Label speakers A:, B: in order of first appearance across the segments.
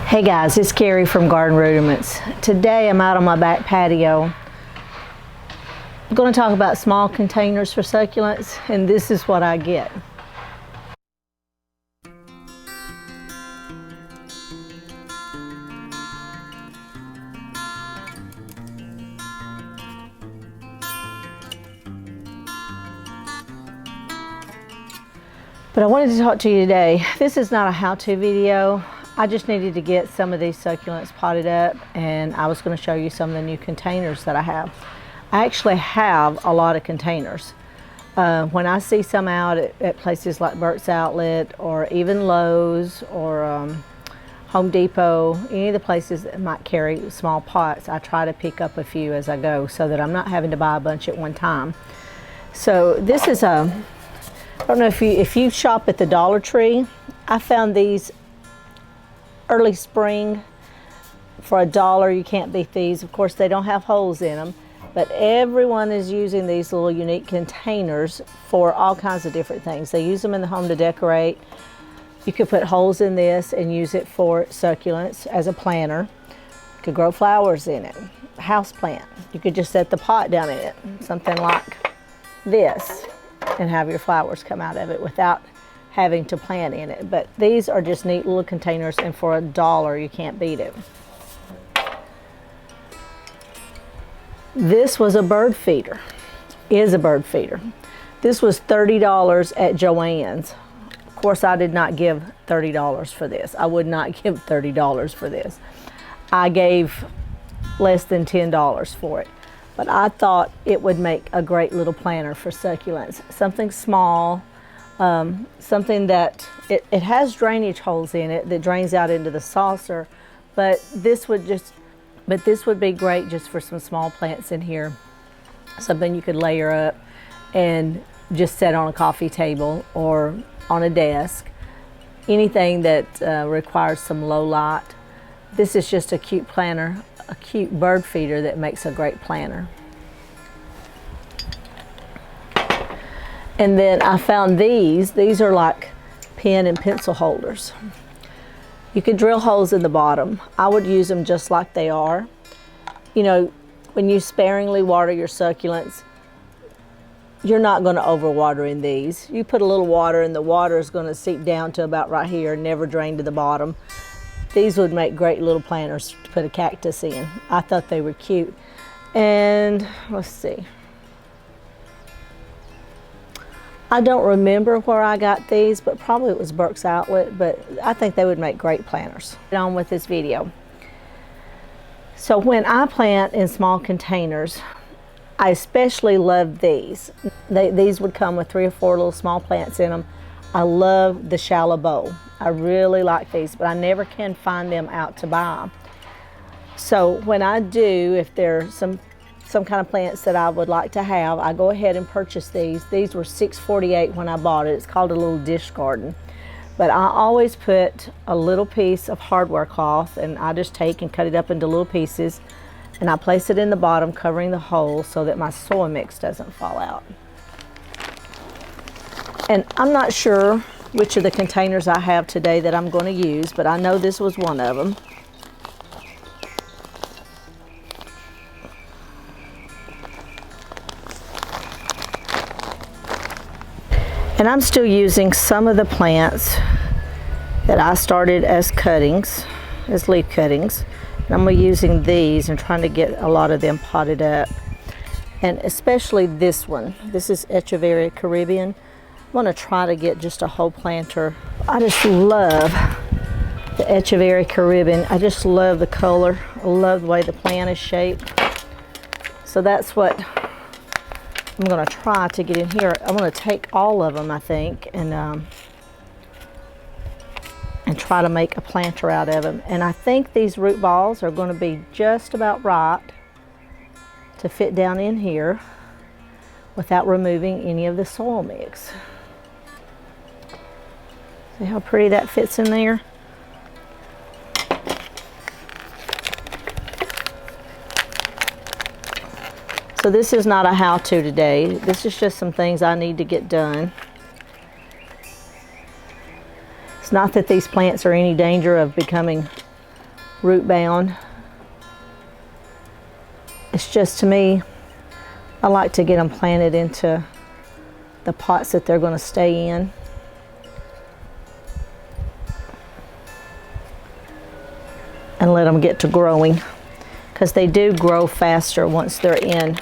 A: Hey guys, it's Carrie from Garden Rudiments. Today I'm out on my back patio. I'm going to talk about small containers for succulents, and this is what I get. But I wanted to talk to you today. This is not a how-to video. I just needed to get some of these succulents potted up, and I was going to show you some of the new containers that I have. I actually have a lot of containers. When I see some out at places like Burke's Outlet or even Lowe's or Home Depot, any of the places that might carry small pots, I try to pick up a few as I go so that I'm not having to buy a bunch at one time. So this is I don't know if you shop at the Dollar Tree. I found these early spring for $1. You can't beat these. Of course, they don't have holes in them, but everyone is using these little unique containers for all kinds of different things. They use them in the home to decorate. You could put holes in this and use it for succulents as a planter. You could grow flowers in it, house plant. You could just set the pot down in it, something like this, and have your flowers come out of it without having to plant in it. But these are just neat little containers, and for $1 you can't beat it. This was a bird feeder, is a bird feeder. This was $30 at Joann's. Of course, I did not give $30 for this. I would not give $30 for this. I gave less than $10 for it. But I thought it would make a great little planter for succulents. Something small, something that it has drainage holes in it that drains out into the saucer, but this would be great just for some small plants in here. Something you could layer up and just set on a coffee table or on a desk. Anything that requires some low light. This is just a cute planter, a cute bird feeder that makes a great planter. And then I found these are like pen and pencil holders. You could drill holes in the bottom. I would use them just like they are. You know, when you sparingly water your succulents, you're not going to overwater in these. You put a little water and the water is going to seep down to about right here and never drain to the bottom. These would make great little planters to put a cactus in. I thought they were cute. And let's see. I don't remember where I got these, but probably it was Burke's Outlet, but I think they would make great planters. Get on with this video. So when I plant in small containers, I especially love these. These would come with 3 or 4 little small plants in them. I love the shallow bowl. I really like these, but I never can find them out to buy. So when I do, if there's some kind of plants that I would like to have, I go ahead and purchase these. These were $6.48 when I bought it. It's called a little dish garden. But I always put a little piece of hardware cloth, and I just take and cut it up into little pieces, and I place it in the bottom, covering the hole so that my soil mix doesn't fall out. And I'm not sure which of the containers I have today that I'm going to use, but I know this was one of them. And I'm still using some of the plants that I started as cuttings, as leaf cuttings. And I'm using these and trying to get a lot of them potted up. And especially this one. This is Echeveria Caribbean. I want to try to get just a whole planter. I just love the Echeveria Caribbean. I just love the color. I love the way the plant is shaped. So that's what I'm going to try to get in here. I'm going to take all of them, I think, and try to make a planter out of them. And I think these root balls are going to be just about right to fit down in here without removing any of the soil mix. See how pretty that fits in there? So this is not a how-to today. This is just some things I need to get done. It's not that these plants are any danger of becoming root bound. It's just, to me, I like to get them planted into the pots that they're going to stay in. And let them get to growing, because they do grow faster once they're in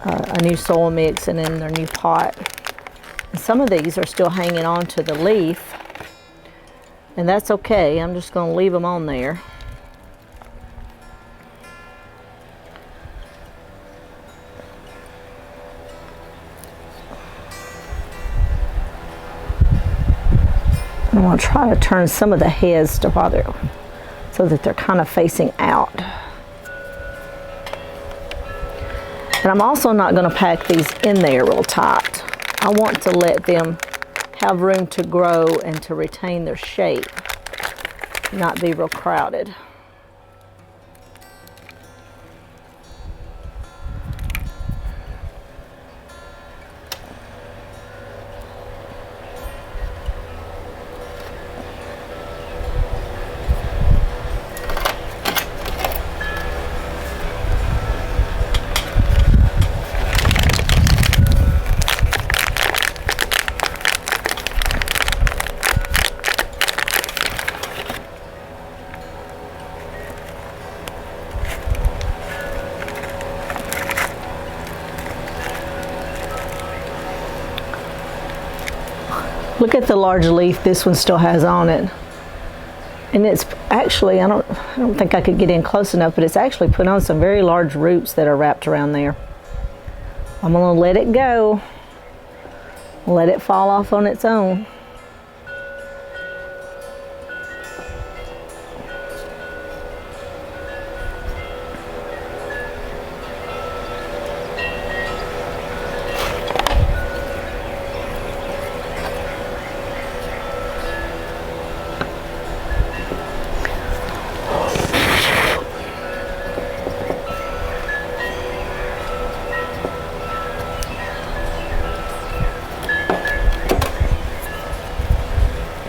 A: a new soil mix and in their new pot. And some of these are still hanging on to the leaf, and that's okay. I'm just going to leave them on there. I'm going to try to turn some of the heads to while they're, so that they're kind of facing out. And I'm also not going to pack these in there real tight. I want to let them have room to grow and to retain their shape, not be real crowded. Look at the large leaf this one still has on it. And it's actually, I don't think I could get in close enough, but it's actually put on some very large roots that are wrapped around there. I'm going to let it go. Let it fall off on its own.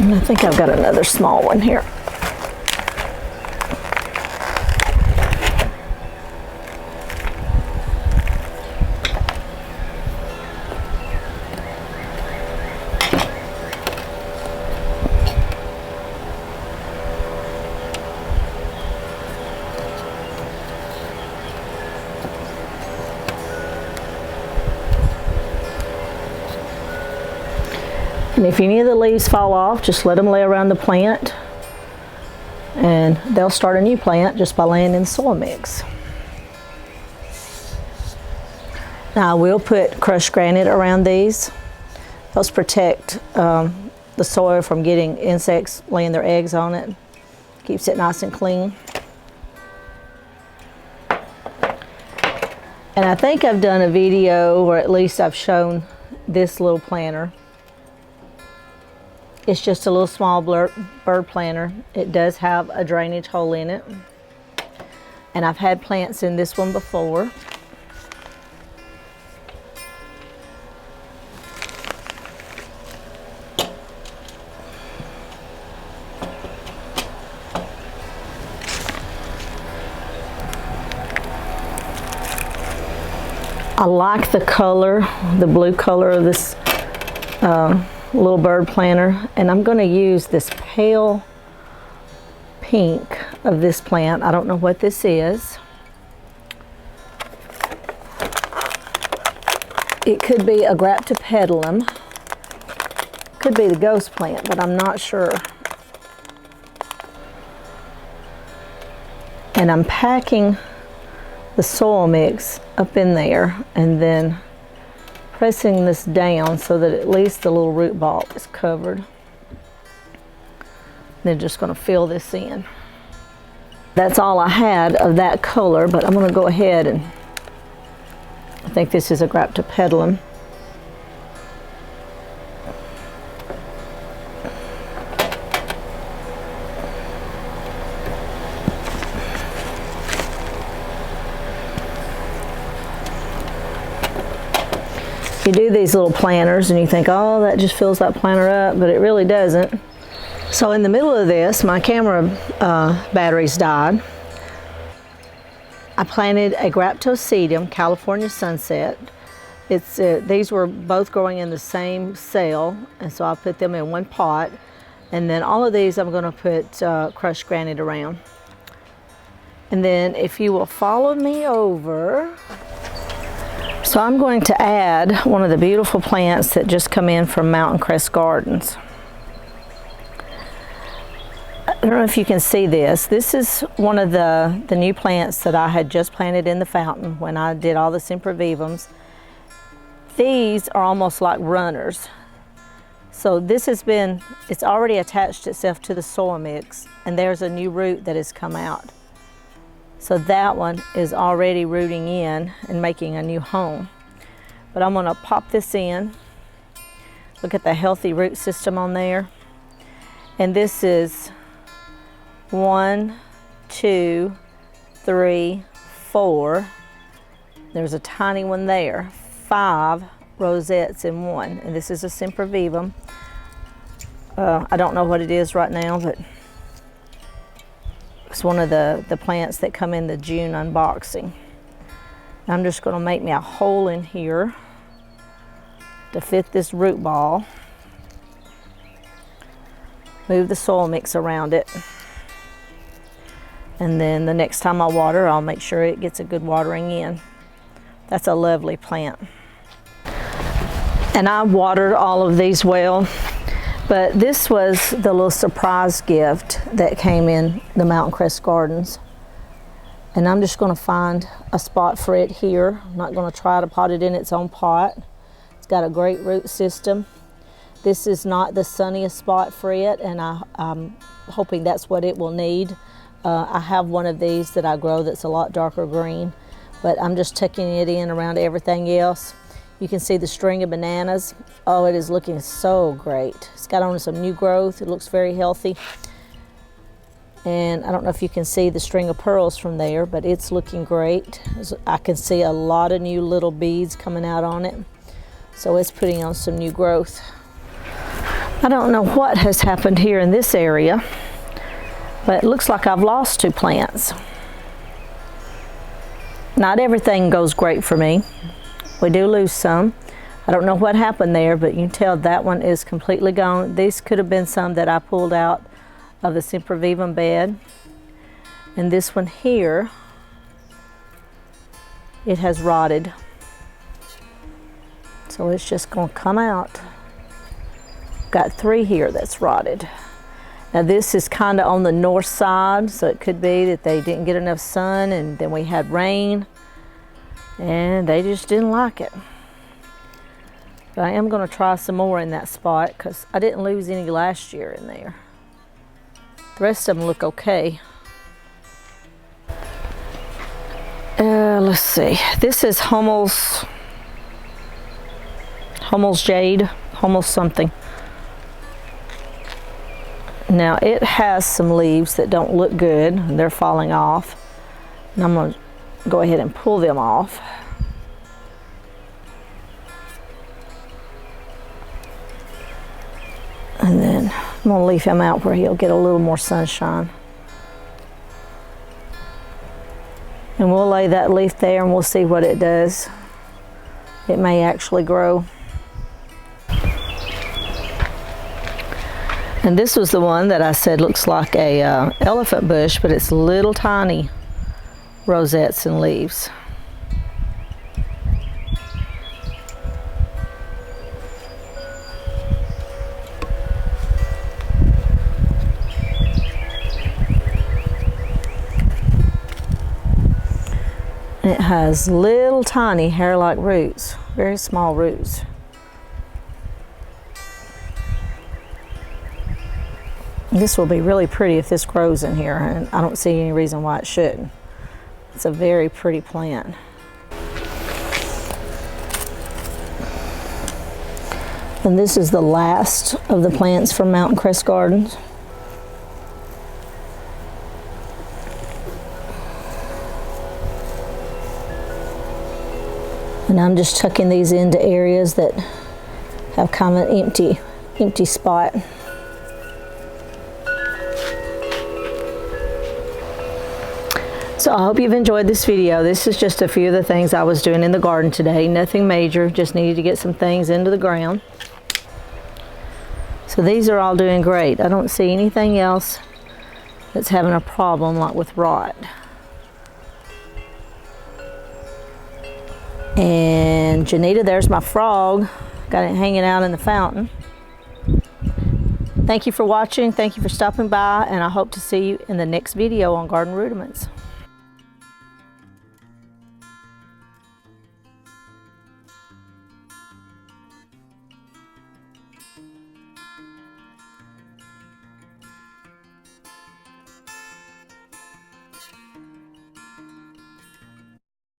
A: And I think I've got another small one here. And if any of the leaves fall off, just let them lay around the plant, and they'll start a new plant just by laying in soil mix. Now I will put crushed granite around these. Those protect the soil from getting insects laying their eggs on it. Keeps it nice and clean. And I think I've done a video, or at least I've shown this little planter. It's just a little small bird planter. It does have a drainage hole in it. And I've had plants in this one before. I like the color, the blue color of this little bird planter, and I'm going to use this pale pink of this plant. I don't know what this is. It could be a graptopedilum, could be the ghost plant, but I'm not sure. And I'm packing the soil mix up in there and then pressing this down so that at least the little root ball is covered. Then just going to fill this in. That's all I had of that color, but I'm going to go ahead and I think this is a graptopedilum. You do these little planters and you think, oh, that just fills that planter up, but it really doesn't. So in the middle of this, my camera batteries died. I planted a Graptocedium, California Sunset. These were both growing in the same cell, and so I put them in one pot. And then all of these I'm going to put crushed granite around. And then if you will follow me over, so I'm going to add one of the beautiful plants that just come in from Mountain Crest Gardens. I don't know if you can see this. This is one of the new plants that I had just planted in the fountain when I did all the sempervivums. These are almost like runners. So this has been, it's already attached itself to the soil mix, and there's a new root that has come out. So that one is already rooting in and making a new home. But I'm gonna pop this in. Look at the healthy root system on there. And this is 1, 2, 3, 4. There's a tiny one there. 5 rosettes in one. And this is a sempervivum. I don't know what it is right now, but it's one of the plants that come in the June unboxing. I'm just going to make me a hole in here to fit this root ball. Move the soil mix around it. And then the next time I water, I'll make sure it gets a good watering in. That's a lovely plant. And I watered all of these well, but this was the little surprise gift that came in the Mountain Crest Gardens. And I'm just going to find a spot for it here. I'm not going to try to pot it in its own pot. It's got a great root system. This is not the sunniest spot for it, and I'm hoping that's what it will need. I have one of these that I grow that's a lot darker green, but I'm just tucking it in around everything else. You can see the string of bananas. Oh, it is looking so great. It's got on some new growth. It looks very healthy. And I don't know if you can see the string of pearls from there, but it's looking great. I can see a lot of new little beads coming out on it. So it's putting on some new growth. I don't know what has happened here in this area, but it looks like I've lost 2 plants. Not everything goes great for me. We do lose some. I don't know what happened there, but you can tell that one is completely gone. These could have been some that I pulled out of the sempervivum bed. And this one here, it has rotted. So it's just going to come out. Got 3 here that's rotted. Now this is kind of on the north side, so it could be that they didn't get enough sun, and then we had rain, and they just didn't like it. But I am going to try some more in that spot because I didn't lose any last year in there. The rest of them look okay. Let's see. This is Hummel's Jade, Hummel's something. Now it has some leaves that don't look good, and they're falling off. And I'm going to go ahead and pull them off. And then I'm going to leave him out where he'll get a little more sunshine. And we'll lay that leaf there and we'll see what it does. It may actually grow. And this was the one that I said looks like a elephant bush, but it's little tiny rosettes and leaves. It has little tiny hair-like roots, very small roots. This will be really pretty if this grows in here, and I don't see any reason why it shouldn't. It's a very pretty plant. And this is the last of the plants from Mountain Crest Gardens. And I'm just tucking these into areas that have kind of an empty spot. So I hope you've enjoyed this video. This is just a few of the things I was doing in the garden today. Nothing major, just needed to get some things into the ground. So these are all doing great. I don't see anything else that's having a problem like with rot. And Janita, there's my frog. Got it hanging out in the fountain. Thank you for watching. Thank you for stopping by, and I hope to see you in the next video on Garden Rudiments.